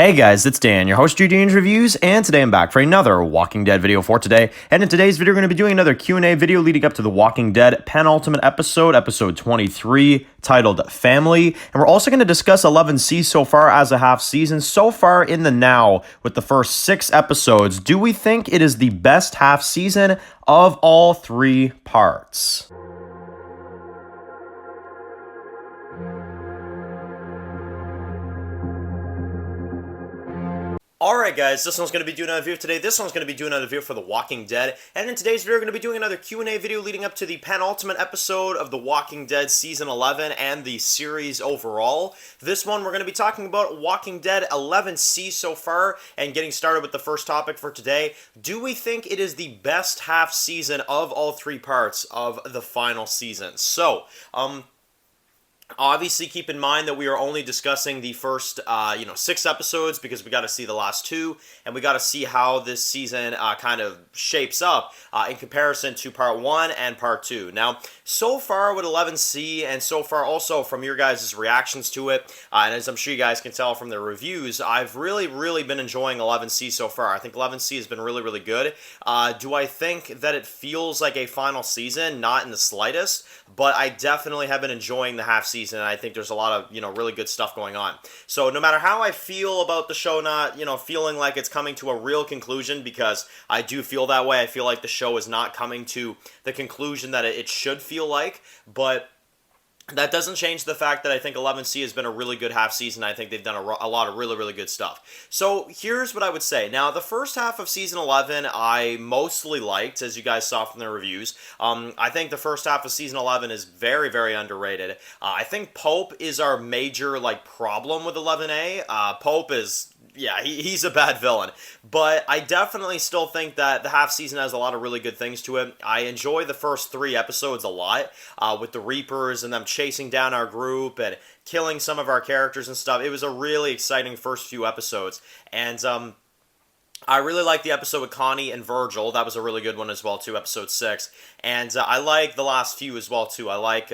Hey guys, it's Dan, your host, GDN's Reviews, and today I'm back for another Walking Dead video for today. And in today's video, we're going to be doing another Q&A video leading up to the Walking Dead penultimate episode, episode 23, titled Family. And we're also going to discuss 11C so far as a half season. So far in the now, with the first 6 episodes, do we think it is the best half season of all 3 parts? Alright guys, this one's going to be doing another video today. This one's going to be doing another video for The Walking Dead. And in today's video, we're going to be doing another Q&A video leading up to the penultimate episode of The Walking Dead Season 11 and the series overall. This one, we're going to be talking about Walking Dead 11C so far and getting started with the first topic for today. Do we think it is the best half season of all 3 parts of the final season? So, obviously, keep in mind that we are only discussing the first, 6 episodes because we got to see the last 2, and we got to see how this season kind of shapes up in comparison to Part 1 and Part 2. Now, so far with 11C, and so far also from your guys' reactions to it, and as I'm sure you guys can tell from the reviews, I've really been enjoying 11C so far. I think 11C has been really good. Do I think that it feels like a final season? Not in the slightest, but I definitely have been enjoying the half season, and I think there's a lot of, really good stuff going on. So no matter how I feel about the show not, feeling like it's coming to a real conclusion, because I do feel that way, I feel like the show is not coming to the conclusion that it should feel like, but that doesn't change the fact that I think 11C has been a really good half season. I think they've done a lot of really good stuff. So here's what I would say. Now, the first half of Season 11 I mostly liked, as you guys saw from the reviews. I think the first half of Season 11 is very underrated. I think Pope is our major, problem with 11A. Pope is... yeah, he's a bad villain. But I definitely still think that the half season has a lot of really good things to it. I enjoy the first 3 episodes a lot, with the Reapers and them chasing down our group and killing some of our characters and stuff. It was a really exciting first few episodes. And, I really like the episode with Connie and Virgil. That was a really good one as well, too, episode 6. And I like the last few as well, too. I like,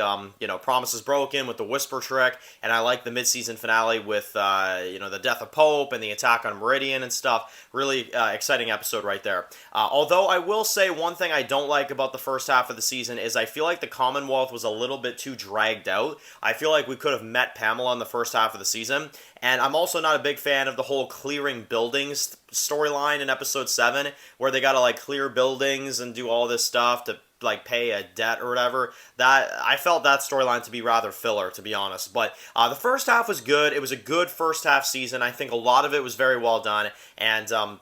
Promises Broken with the Whisper Trick, and I like the mid-season finale with, the death of Pope and the attack on Meridian and stuff. Really exciting episode right there. Although I will say one thing I don't like about the first half of the season is I feel like the Commonwealth was a little bit too dragged out. I feel like we could have met Pamela in the first half of the season. And I'm also not a big fan of the whole clearing buildings storyline in episode 7, where they gotta, clear buildings and do all this stuff to, pay a debt or whatever. That I felt that storyline to be rather filler, to be honest. But the first half was good. It was a good first half season. I think a lot of it was very well done. And,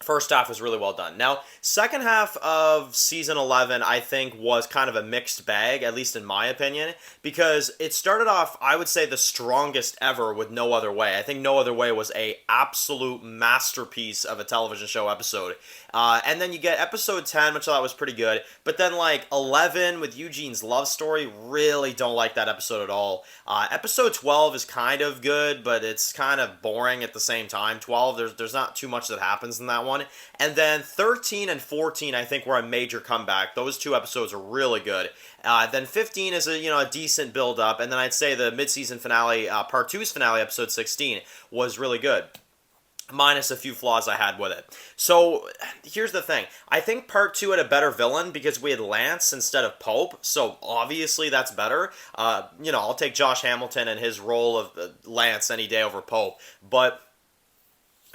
first half was really well done. Now, second half of Season 11, I think, was kind of a mixed bag, at least in my opinion, because it started off, I would say, the strongest ever with No Other Way. I think No Other Way was a absolute masterpiece of a television show episode. And then you get episode 10, which I thought was pretty good, but then, 11 with Eugene's love story, really don't like that episode at all. Episode 12 is kind of good, but it's kind of boring at the same time. 12, there's not too much that happens in that one. And then 13 and 14, I think, were a major comeback. Those 2 episodes are really good. Then 15 is a decent build-up, and then I'd say the mid-season finale, Part 2's finale, episode 16, was really good, minus a few flaws I had with it. So, here's the thing. I think Part 2 had a better villain because we had Lance instead of Pope, so obviously that's better. I'll take Josh Hamilton and his role of Lance any day over Pope, but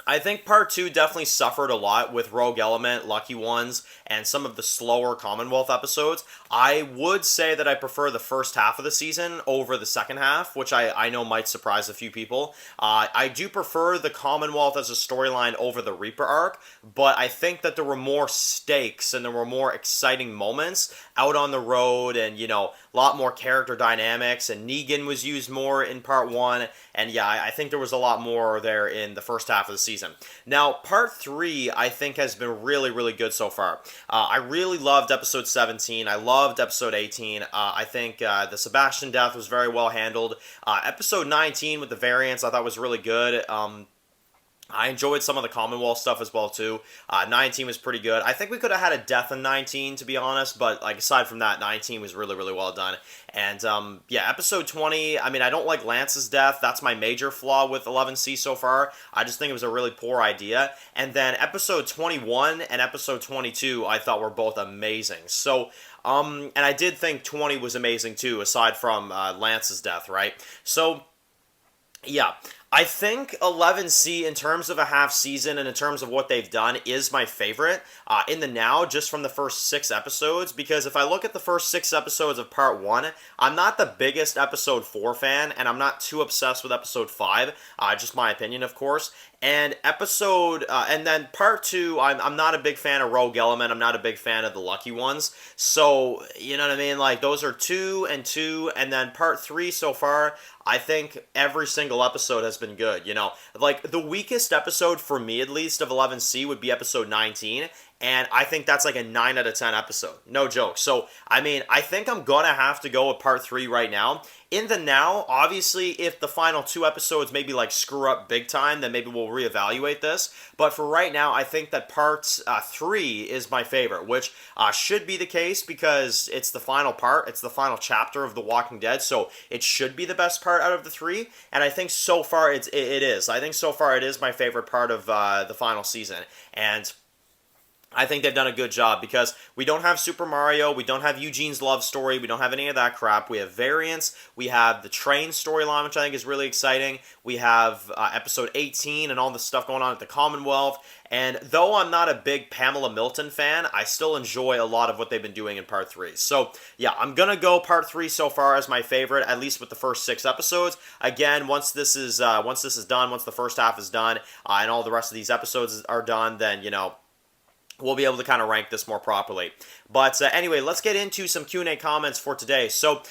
I think Part 2 definitely suffered a lot with Rogue Element, Lucky Ones, and some of the slower Commonwealth episodes. I would say that I prefer the first half of the season over the second half, which I know might surprise a few people. I do prefer the Commonwealth as a storyline over the Reaper arc, but I think that there were more stakes and there were more exciting moments out on the road, and, a lot more character dynamics, and Negan was used more in Part 1, and yeah, I think there was a lot more there in the first half of the season. Now, Part 3, I think, has been really good so far. I really loved episode 17. I loved episode 18. I think the Sebastian death was very well handled. Episode 19 with the variants I thought was really good. I enjoyed some of the Commonwealth stuff as well too. 19 was pretty good. I think we could have had a death in 19 to be honest, but like aside from that, 19 was really really well done. And yeah, episode 20. I mean, I don't like Lance's death. That's my major flaw with 11C so far. I just think it was a really poor idea. And then episode 21 and episode 22, I thought were both amazing. So. And I did think 20 was amazing too, aside from Lance's death, right? So, yeah, I think 11C, in terms of a half season and in terms of what they've done, is my favorite in the now, just from the first 6 episodes. Because if I look at the first 6 episodes of part 1, I'm not the biggest episode 4 fan, and I'm not too obsessed with episode 5, just my opinion, of course. And then part 2, I'm not a big fan of Rogue Element. I'm not a big fan of the Lucky Ones. So, you know what I mean? Like, those are 2 and 2, and then part 3 so far, I think every single episode has been good, you know? Like, the weakest episode, for me at least, of 11C would be episode 19, and I think that's like a 9 out of 10 episode. No joke. So, I mean, I think I'm gonna have to go with part 3 right now. In the now, obviously, if the final 2 episodes maybe like screw up big time, then maybe we'll reevaluate this. But for right now, I think that part 3 is my favorite, which should be the case because it's the final part. It's the final chapter of The Walking Dead, so it should be the best part out of the 3. And I think so far it is. I think so far it is my favorite part of the final season. And I think they've done a good job because we don't have Super Mario, we don't have Eugene's love story, we don't have any of that crap. We have variants, we have the train storyline, which I think is really exciting. We have episode 18 and all the stuff going on at the Commonwealth. And though I'm not a big Pamela Milton fan, I still enjoy a lot of what they've been doing in part 3. So yeah, I'm gonna go part 3 so far as my favorite, at least with the first 6 episodes. Again, once this is done, once the first half is done, and all the rest of these episodes are done, then you know, we'll be able to kind of rank this more properly. But anyway, let's get into some Q&A comments for today. So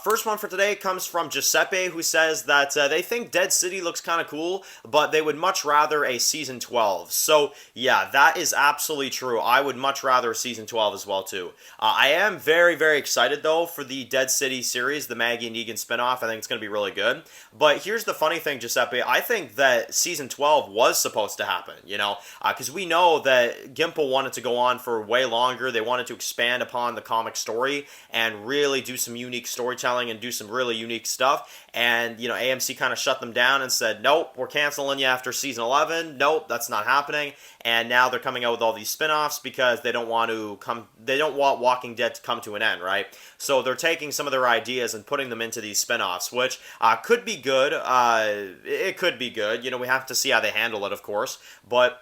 first one for today comes from Giuseppe, who says that they think Dead City looks kind of cool, but they would much rather a Season 12. So yeah, that is absolutely true. I would much rather a Season 12 as well, too. I am very, very excited, though, for the Dead City series, the Maggie and Negan spinoff. I think it's going to be really good. But here's the funny thing, Giuseppe. I think that Season 12 was supposed to happen, you know, because we know that Gimple wanted to go on for way longer. They wanted to expand upon the comic story and really do some unique storytelling and do some really unique stuff. And, you know, AMC kind of shut them down and said, nope, we're canceling you after season 11. Nope, that's not happening. And now they're coming out with all these spin-offs because they don't want Walking Dead to come to an end, right? So they're taking some of their ideas and putting them into these spin-offs, which could be good. It could be good. You know, we have to see how they handle it, of course. But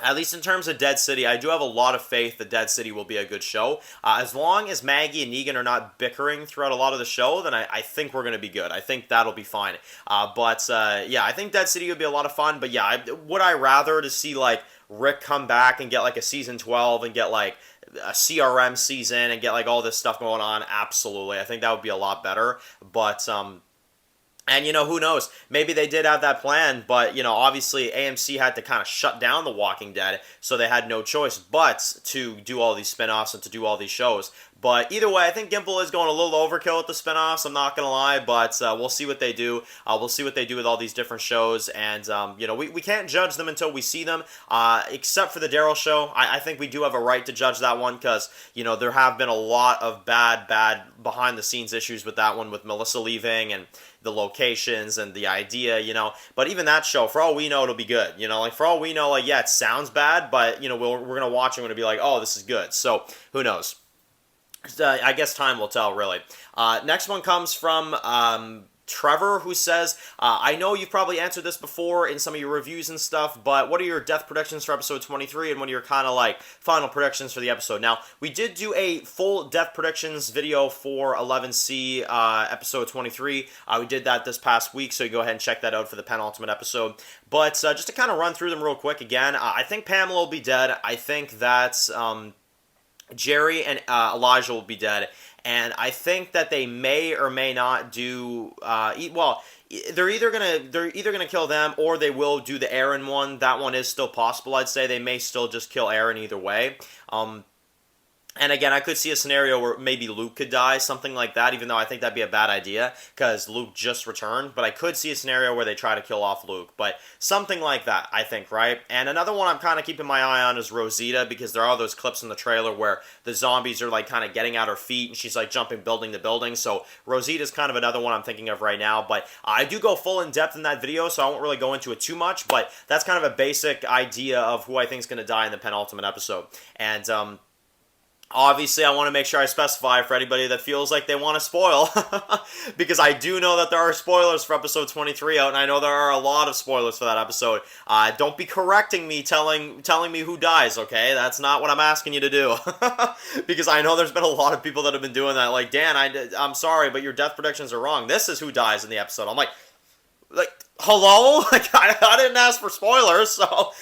at least in terms of Dead City, I do have a lot of faith that Dead City will be a good show. As long as Maggie and Negan are not bickering throughout a lot of the show, then I think we're going to be good. I think that'll be fine. Yeah, I think Dead City would be a lot of fun. But yeah, would I rather to see like Rick come back and get like a season 12 and get like a CRM season and get like all this stuff going on? Absolutely. I think that would be a lot better. But and, you know, who knows? Maybe they did have that plan, but, you know, obviously AMC had to kind of shut down The Walking Dead, so they had no choice but to do all these spin-offs and to do all these shows. But either way, I think Gimple is going a little overkill with the spin-offs, I'm not going to lie, but we'll see what they do. We'll see what they do with all these different shows, and, you know, we can't judge them until we see them, except for the Daryl show. I think we do have a right to judge that one, because, you know, there have been a lot of bad behind-the-scenes issues with that one, with Melissa leaving, and the locations and the idea, you know. But even that show, for all we know, it'll be good. You know, like, for all we know, like, yeah, it sounds bad, but, you know, we're going to watch it and we're going to be like, oh, this is good. So, who knows? I guess time will tell, really. Next one comes from Trevor, who says, I know you've probably answered this before in some of your reviews and stuff, but what are your death predictions for episode 23, and what are your kind of like final predictions for the episode? Now, we did do a full death predictions video for 11C episode 23. We did that this past week, so you go ahead and check that out for the penultimate episode. But just to kind of run through them real quick again, I think Pamela will be dead. I think that Jerry and Elijah will be dead. And I think that they may or may not do they're either gonna kill them, or they will do the Aaron one. That one is still possible. I'd say they may still just kill Aaron either way. And again, I could see a scenario where maybe Luke could die, something like that, even though I think that'd be a bad idea because Luke just returned. But I could see a scenario where they try to kill off Luke. But something like that, I think, right? And another one I'm kind of keeping my eye on is Rosita because there are those clips in the trailer where the zombies are like kind of getting out her feet and she's like jumping building to building. So Rosita's kind of another one I'm thinking of right now. But I do go full in depth in that video, so I won't really go into it too much. But that's kind of a basic idea of who I think is going to die in the penultimate episode. And, obviously, I want to make sure I specify for anybody that feels like they want to spoil, because I do know that there are spoilers for episode 23 out, and I know there are a lot of spoilers for that episode. Don't be correcting me telling me who dies, okay? That's not what I'm asking you to do, because I know there's been a lot of people that have been doing that, like, Dan, I'm sorry, but your death predictions are wrong. This is who dies in the episode. I'm like, hello? Like, I didn't ask for spoilers, so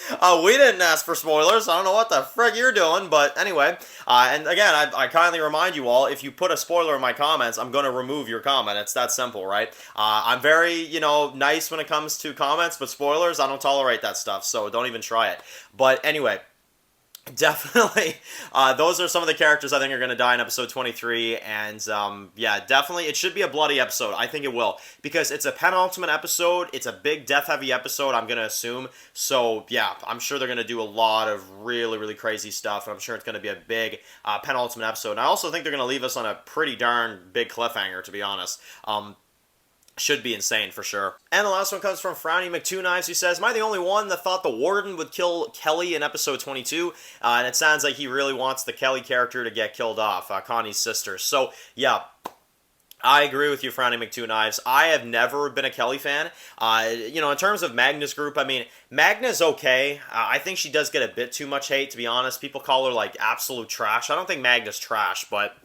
we didn't ask for spoilers. I don't know what the frick you're doing, but anyway. And again, I kindly remind you all, if you put a spoiler in my comments, I'm going to remove your comment. It's that simple, right? I'm very, nice when it comes to comments, but spoilers, I don't tolerate that stuff, so don't even try it. But anyway, definitely, those are some of the characters I think are going to die in episode 23, and yeah, definitely, it should be a bloody episode. I think it will, because it's a penultimate episode, it's a big death-heavy episode, I'm going to assume, so yeah, I'm sure they're going to do a lot of really, really crazy stuff, and I'm sure it's going to be a big penultimate episode, and I also think they're going to leave us on a pretty darn big cliffhanger, to be honest. Should be insane for sure. And the last one comes from Frowny McTwo-Knives, who says, "Am I the only one that thought the Warden would kill Kelly in episode 22? And it sounds like he really wants the Kelly character to get killed off, Connie's sister." So, yeah, I agree with you, Frowny McTwo-Knives. I have never been a Kelly fan. In terms of Magna's group, I mean, Magna's okay. I think she does get a bit too much hate, to be honest. People call her, like, absolute trash. I don't think Magna's trash, but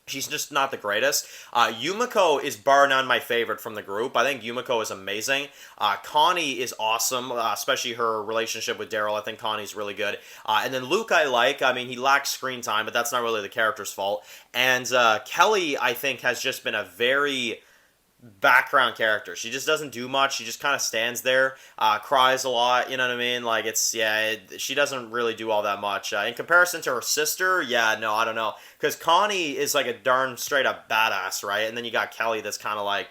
she's just not the greatest. Yumiko is bar none my favorite from the group. I think Yumiko is amazing. Connie is awesome, especially her relationship with Daryl. I think Connie's really good. And then Luke I like. I mean, he lacks screen time, but that's not really the character's fault. And Kelly, I think, has just been a very background character. She just doesn't do much. She just kind of stands there, cries a lot, you know what I mean? Like, she doesn't really do all that much. In comparison to her sister, yeah, no, I don't know. Because Connie is like a darn straight up badass, right? And then you got Kelly that's kind of like,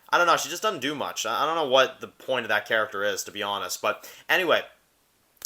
I don't know, she just doesn't do much. I don't know what the point of that character is, to be honest. But anyway,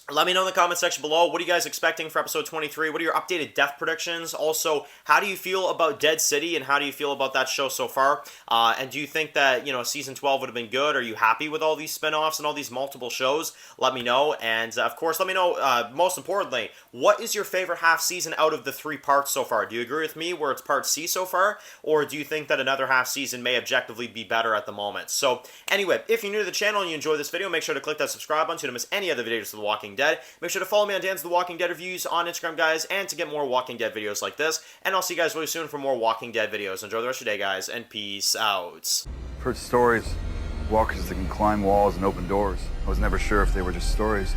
let me know in the comment section below, what are you guys expecting for episode 23? What are your updated death predictions? Also, how do you feel about Dead City, and how do you feel about that show so far? And do you think that, season 12 would have been good? Are you happy with all these spinoffs and all these multiple shows? Let me know. And, of course, let me know, most importantly, what is your favorite half season out of the 3 parts so far? Do you agree with me where it's part C so far? Or do you think that another half season may objectively be better at the moment? So, anyway, if you're new to the channel and you enjoy this video, make sure to click that subscribe button so you don't miss any other videos of The Walking Dead. Make sure to follow me on Dan's The Walking Dead reviews on Instagram, guys, and to get more Walking Dead videos like this. And I'll see you guys really soon for more Walking Dead videos. Enjoy the rest of your day, guys, and peace out. I've heard stories. Walkers that can climb walls and open doors. I was never sure if they were just stories.